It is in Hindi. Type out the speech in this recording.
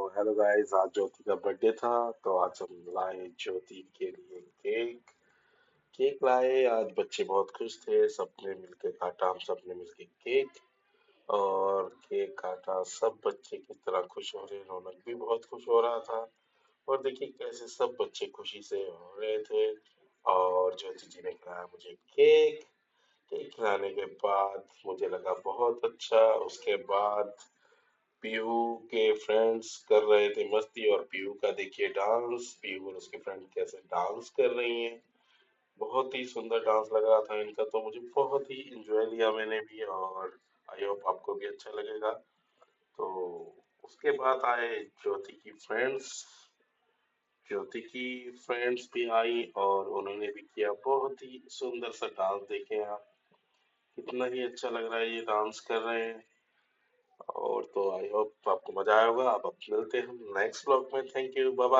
हेलो गाइस, आज ज्योति का बर्थडे था। तो आज हम लाए ज्योति के लिए केक। केक लाए, आज बच्चे बहुत खुश थे। सबने मिलके काटा, हम सबने मिलके केक। और केक काटा, सब बच्चे की तरह खुश हो रहे। रौनक भी बहुत खुश हो रहा था। और देखिए कैसे सब बच्चे खुशी से हो रहे थे। और ज्योति जी ने खिलाया मुझे केक। केक खिलाने के बाद मुझे लगा बहुत अच्छा। उसके बाद पीहू के फ्रेंड्स कर रहे थे मस्ती, और पीहू का देखिए डांस। पीहू और उसके फ्रेंड कैसे डांस कर रही हैं। बहुत ही सुंदर डांस लग रहा था इनका, तो मुझे बहुत ही इंजॉय लिया मैंने भी। और आई होप आपको भी अच्छा लगेगा। तो उसके बाद आए ज्योति की फ्रेंड्स। ज्योति की फ्रेंड्स भी आई और उन्होंने भी किया बहुत ही सुंदर सा डांस। देखें आप, कितना ही अच्छा लग रहा है, ये डांस कर रहे हैं। और तो आई होप आपको मजा आया होगा। अब मिलते हैं हम नेक्स्ट ब्लॉग में। Thank you, bye bye.